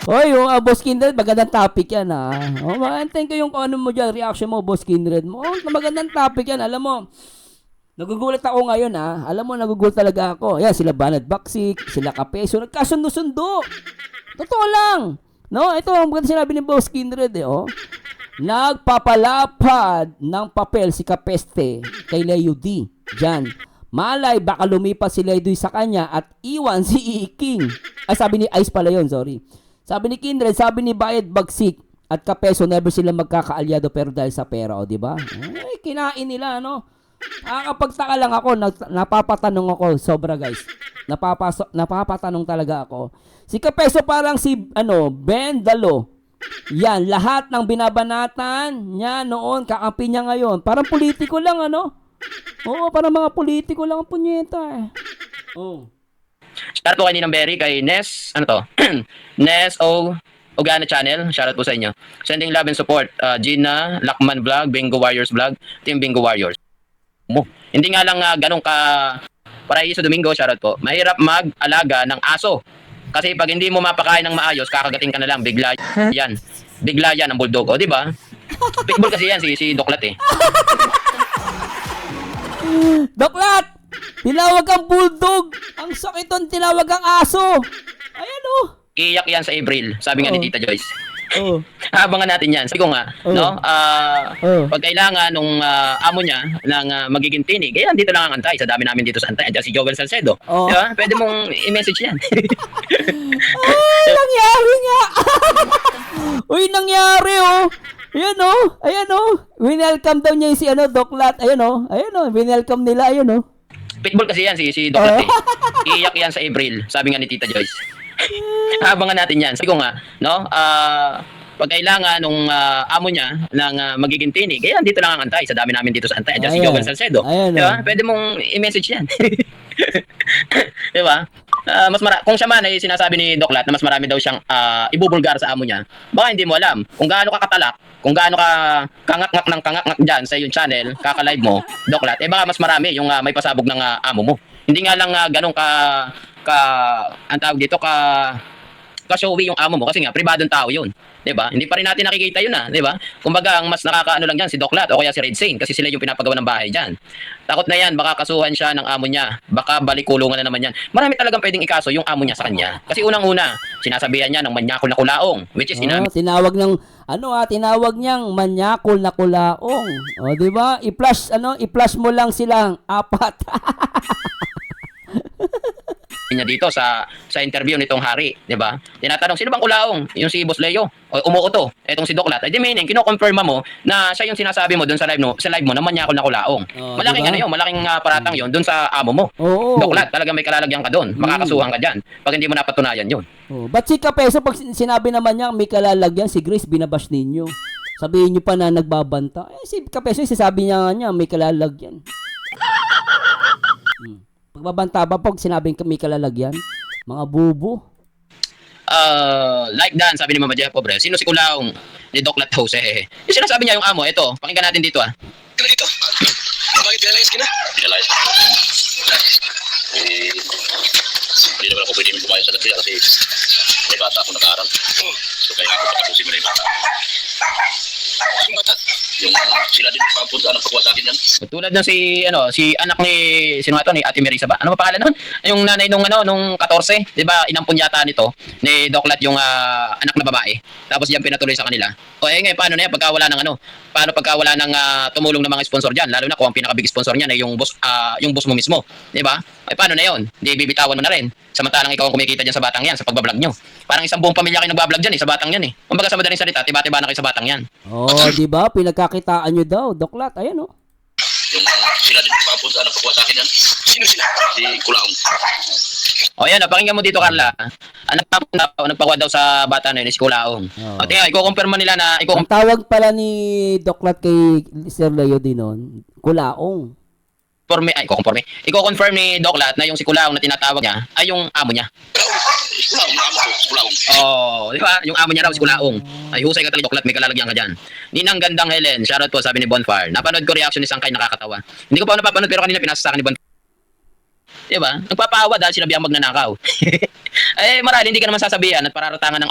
Speaker 1: Oy, Boss Kindred, magandang topic yan maantayin ko yung ano mo dyan, reaction mo, Boss Kindred mo. Magandang topic yan, alam mo. Nagugulat ako ngayon Alam mo, nagugulat talaga ako. Yan, sila Banat Baksik, sila Kapeso, nagkasundo-sundo. Totoo lang. Ito ang maganda sinabi ni Boss Kindred Nagpapalapad ng papel si Kapeste kay Leo D. Diyan. Malay, baka lumipas si Leo D sa kanya at iwan si Iking. Sabi ni Ice pala yun, sorry. Sabi ni Kindred, sabi ni Bayad Bagsik at Kapeso, never sila magkakaalyado pero dahil sa pera, di ba? Kinain nila, Nakakapagtaka lang ako, napapatanong ako, sobra guys. Napapatanong talaga ako. Si Kapeso parang si, Ben Dalo. Yan, lahat ng binabanatan niya noon, kakampi niya ngayon. Parang politiko lang, Oo, para mga politiko lang ang punyeta eh. Oh.
Speaker 3: Shoutout po kay Ninang Berry, kay Nes, ano to? Nes Ogana Channel, shoutout po sa inyo. Sending love and support. Gina, Lakman Vlog, Bingo Warriors Vlog, Team Bingo Warriors. Hindi nga lang ganun ka Paraiso Domingo, shoutout po. Mahirap mag-alaga ng aso. Kasi pag hindi mo mapakain ng maayos, kakagating ka na lang, bigla yan. Bigla yan ang bulldog, o di ba? Pitbull kasi yan si Doklat eh.
Speaker 1: Doklat! Tinawag ang bulldog! Ang sakit nun, tinawag ang aso! Ayan oh!
Speaker 3: Iyak yan sa April, sabi nga ni
Speaker 1: Oo.
Speaker 3: Tita Joyce.
Speaker 1: Oh.
Speaker 3: Abangan natin yan. Sabi ko nga,
Speaker 1: Oo.
Speaker 3: no?
Speaker 1: Oo.
Speaker 3: Pag kailangan nung amo niya ng magiging tinig, eh, dito lang ang antay. Sa dami namin dito sa antay. Andiyan si Joel Salcedo.
Speaker 1: Oo.
Speaker 3: Di ba? Pwede mong i-message yan.
Speaker 1: Ay, nangyari nga! Uy, nangyari oh! Ayan oh! Ayan oh! Winelcome daw niya yung si Doklat. Ayan oh! Ayan oh! Winelcome nila. Ayan oh!
Speaker 3: Pitbull kasi yan si Doklat eh. Iyak yan sa April, sabi nga ni Tita Joyce. Abangan natin yan. Sabi ko nga, no? Pag kailangan nung amo niya ng magiging tinig, eh, dito lang ang antay. Sa dami namin dito sa antay. Andiyan si
Speaker 1: Ayan.
Speaker 3: Joel Salcedo.
Speaker 1: Ayan,
Speaker 3: Di ba?
Speaker 1: oh.
Speaker 3: Pwede mong i-message yan. Di ba? Kung siya man ay sinasabi ni Doklat na mas marami daw siyang ibubulgar sa amo niya, baka hindi mo alam kung gaano ka katalak, kung gaano ka kangak-ngak ng kangak-ngak dyan sa iyong channel, kaka-live mo, Doklat, eh baka mas marami yung may pasabog ng amo mo. Hindi nga lang ganun ang tawag dito, ka-showy yung amo mo kasi nga pribadong tao yun. 'Di ba? Hindi pa rin natin nakikita yun, 'di ba? Kumbaga ang mas nakakaano lang diyan si Doklat o kaya si Red Saint kasi sila yung pinapagawa ng bahay diyan. Takot na yan, baka kasuhan siya ng amo niya. Baka balikulungan na naman yan. Marami talagang pwedeng ikaso yung amo niya sa kanya. Kasi unang-una, sinasabihan niya ng manyakol na kulaong, which is
Speaker 1: Oh, tinawag ng tinawag niyang manyakol na kulaong. O, di ba? I-flash mo lang silang apat.
Speaker 3: niya dito sa interview nitong hari, 'di ba? Tinatanong sino bang kulaong? Yung si Boss Leo o umuuto. Etong si Doklat. Ay di meaning kino-confirm mo na siya yung sinasabi mo doon sa live mo na manyakol na kulaong.
Speaker 1: Oh,
Speaker 3: Malaking
Speaker 1: diba?
Speaker 3: ano 'yun, malaking paratang 'yun doon sa amo mo.
Speaker 1: Oo.
Speaker 3: Doklat, talaga may kalalagyan ka doon. Makakasuhan ka diyan pag hindi mo napatunayan 'yun.
Speaker 1: Oh, ba't si Kapeso pag sinabi naman niya may kalalagyan, si Grace binabash ninyo. Sabihin niyo pa na nagbabanta. Eh si Kapeso sasabi niya may kalalagyan. Pagbabanta ba pag sinabing may kalalagyan? Mga bubo.
Speaker 3: Like Dan, sabi ni Mama Jeff, pobre. Sino si kulaong ni Doklat Jose? Yung sinasabi niya yung amo, ito, pakinggan natin dito
Speaker 5: Kaya dito? Bakit pinalayas ka na?
Speaker 2: Pinalayas. Hindi naman ako pwede kumain sa dati kasi may bata ako nag-aaral. So kaya ako patapusin mo na yung bata.
Speaker 5: Yung bata?
Speaker 2: Yung sila din papunta ng pagkuha sa akin yan.
Speaker 3: Tulad ng si anak ni sino nga to, ni Ate Marisa ba? Ano ba pangalan nun? Yung nanay nung 14, 'di ba? Inampun yata nito ni Doklat yung anak na babae. Tapos diyan pinatuloy sa kanila. O ngayon paano na yan pagka wala ng paano pagka wala ng tumulong ng mga sponsor diyan, lalo na kung ang pinaka-big sponsor niyan ay yung boss mo mismo, 'di ba? Ay paano na 'yon? Di bibitawan mo na rin. Samantalang ikaw ang kumikita diyan sa batang yan sa pagbablog nyo. Parang isang buong pamilya kayo nagbablog diyan sa batang yan eh. Kumbaga sa madaling salita, tiba-tiba na kayo sa batang yan.
Speaker 1: Oh, di ba? Pinagkakitaan niyo daw, Doklat. Ayan oh.
Speaker 2: Yung sila din papunta ng pagkuha sa akin yan.
Speaker 5: Sino sila?
Speaker 2: Si Kulaong.
Speaker 3: O yan, pakinggan mo dito Carla. Nagpakuha daw sa bata na yun, si Kulaong.
Speaker 1: Oo.
Speaker 3: O tingnan, iko-confirm nila na
Speaker 1: Ang tawag pala ni Doklat kay Sir Leo din noon, kulaong.
Speaker 3: Iko-confirm ni Doklat na yung si Kulaong na tinatawag niya ay yung amo niya.
Speaker 2: Kulaong, amo ko, Kulaong.
Speaker 3: Oh, di ba? Yung amo niya raw si Kulaong. Ay husay ka talaga Doklat, may kalalagyan ka diyan. Ninang Gandang Helen, shoutout po sabi ni Bonfire. Napanood ko reaction ni Sangkay, nakakatawa. Hindi ko pa napapanood pero kanina pinasa sa akin ni Bonfire. Di ba? Nagpapaawa dahil sinabi ang magnanakaw. Eh, marahil hindi ka naman sasabihan at pararatangan ng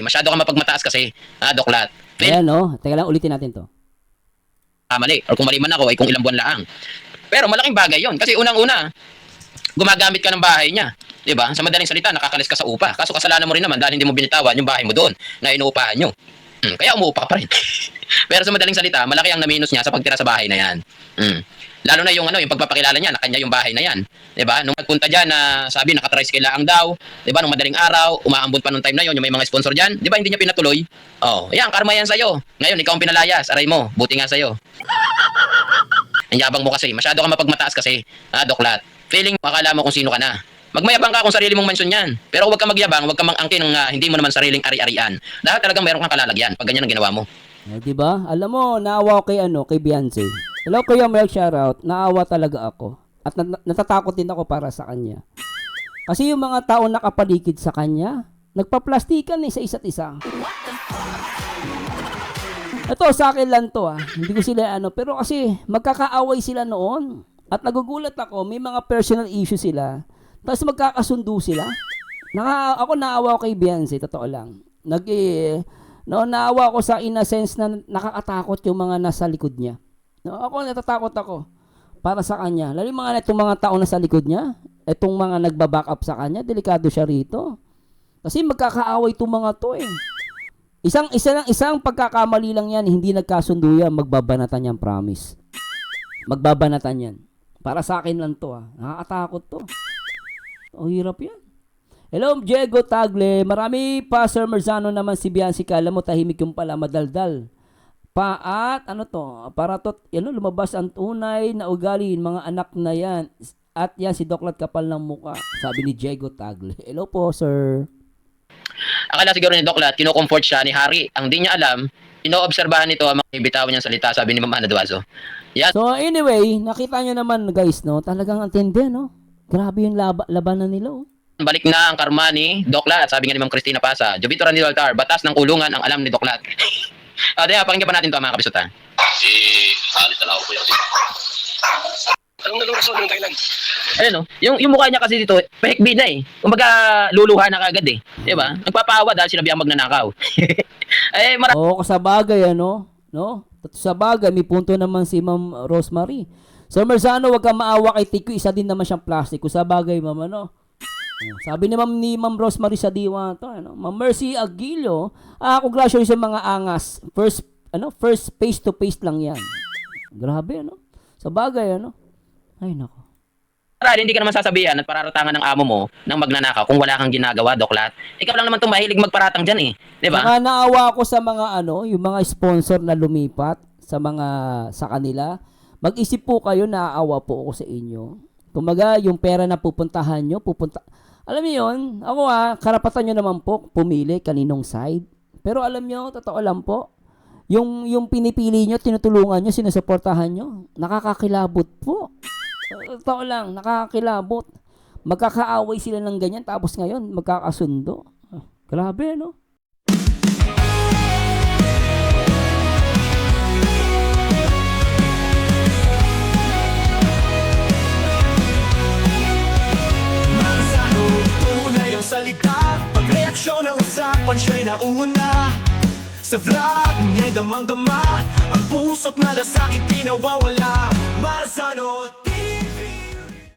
Speaker 3: masyado ka mapagmataas kasi, Doklat.
Speaker 1: Ayan oh. Teka lang, ulitin natin to.
Speaker 3: Mali. Or kung mali man ako, ay kung ilang buwan laang. Pero malaking bagay yon kasi unang-una, gumagamit ka ng bahay niya. Diba? Sa madaling salita, nakakalis ka sa upa. Kaso kasalanan mo rin naman dahil hindi mo binitawan yung bahay mo doon na inuupahan nyo. Kaya umuupa ka pa rin. Pero sa madaling salita, malaki ang naminus niya sa pagtira sa bahay na yan. Lalo na yung yung pagpapakilala niya na kanya yung bahay na yan. 'Di ba? Nung nagpunta diyan na sabi naka-tricycle lang daw, 'di ba? Nung madaling araw, umaambon pa nung time na yon, yung may mga sponsor diyan, 'di ba? Hindi niya pinatuloy. Oh, ayan, karma yan sa iyo. Ngayon ikaw ang pinalayas, aray mo. Buti nga sa iyo. Ang yabang mo kasi, masyado ka mapagmataas kasi, Doklat. Feeling mo akala mo kung sino ka na. Magmayabang ka kung sarili mong mansyon yan. Pero huwag ka magyabang, huwag ka mang-angkin ng hindi mo naman sariling ari-arian. Dahil talagang meron kang kalalagyan pag ganyan ang ginawa mo.
Speaker 1: Eh, di ba? Alam mo, naawa ko kay kay Beyonce. Hello Kuya Mel, shoutout. Naawa talaga ako. At natatakot din ako para sa kanya. Kasi yung mga tao nakapaligid sa kanya, nagpaplastikan sa isa't isa. Ito, sa akin lang to Hindi ko sila pero kasi magkakaaway sila noon. At nagugulat ako, may mga personal issue sila. Tapos magkakasundo sila. Ako naawa ko kay Beyonce, totoo lang. Naawa ko sa in a sense na nakakatakot yung mga nasa likod niya. Ako natatakot ako para sa kanya. Lalo yung itong mga tao nasa likod niya, itong mga nagbaback up sa kanya, delikado siya rito. Kasi magkakaaway itong mga to Isang pagkakamali lang yan, hindi nagkasundo yan, magbabanatan yan, promise. Magbabanatan yan. Para sa akin lang to Nakakatakot to. Hirap yan. Hello, Diego Tagle. Marami pa, Sir Marzano naman si Beyonce. Kala mo tahimik yung pala, madaldal. At para lumabas ang tunay na ugali ng mga anak na yan. At yan, si Doklat kapal ng muka. Sabi ni Diego Tagle. Hello po, sir.
Speaker 3: Akala siguro ni Doklat, kinukomfort siya ni Harry. Ang di niya alam, inoobserbahan nito ang mga bitawan niyang salita, sabi ni Ma'am Ana Duazo. Yan.
Speaker 1: So anyway, nakita nyo naman guys, talagang antindi, Grabe yung labanan nila,
Speaker 3: Balik na ang karma ni Doklat, sabi nga ni Ma'am Cristina Pasa. Jubito Randy Altar, batas ng ulungan ang alam ni Doklat. Pakinggan pa natin ito mga kabisot
Speaker 5: Halit na lang ako kuya kasi. Anong nalurason ng Thailand?
Speaker 3: Yung mukha niya kasi dito, pahikbi na Kumbaga, luluha na kagad Diba? Nagpapawa dahil sinabi ang magnanakaw.
Speaker 1: Kasabagay, Sa bagay, may punto naman si Ma'am Rosemary. Sir Marzano, wag kang maawa kay Tiko, isa din naman siyang plastic. Sa bagay, Ma'am, Sabi ni Ma'am Rosemary sa diwa to, Ma'am Mercy Aguilo, congratulations sa mga angas. First face to face lang yan. Grabe, Sa bagay, Ay, nako.
Speaker 3: Hindi ka naman sasabihan at pararatangan ng amo mo ng magnanakaw kung wala kang ginagawa, Doklat. Ikaw lang naman itong mahilig magparatang dyan Diba?
Speaker 1: Saka naawa ko sa mga yung mga sponsor na lumipat sa kanila. Mag-isip po kayo, naaawa po ako sa inyo. Kumaga, yung pera na pupuntahan nyo, alam niyo yun, ako karapatan nyo naman po pumili kaninong side. Pero alam nyo, totoo lang po, yung pinipili nyo, tinutulungan nyo, sinusuportahan nyo, nakakakilabot po. Totoo lang, nakakakilabot. Magkakaaway sila ng ganyan, tapos ngayon, magkakasundo. Grabe,
Speaker 4: Tunay ang salita, pagreaksyon ng usapan siya'y nauna. Sa vlog niya'y damang-dama, ang pusot na lasakit di nawawala. Marzano TV.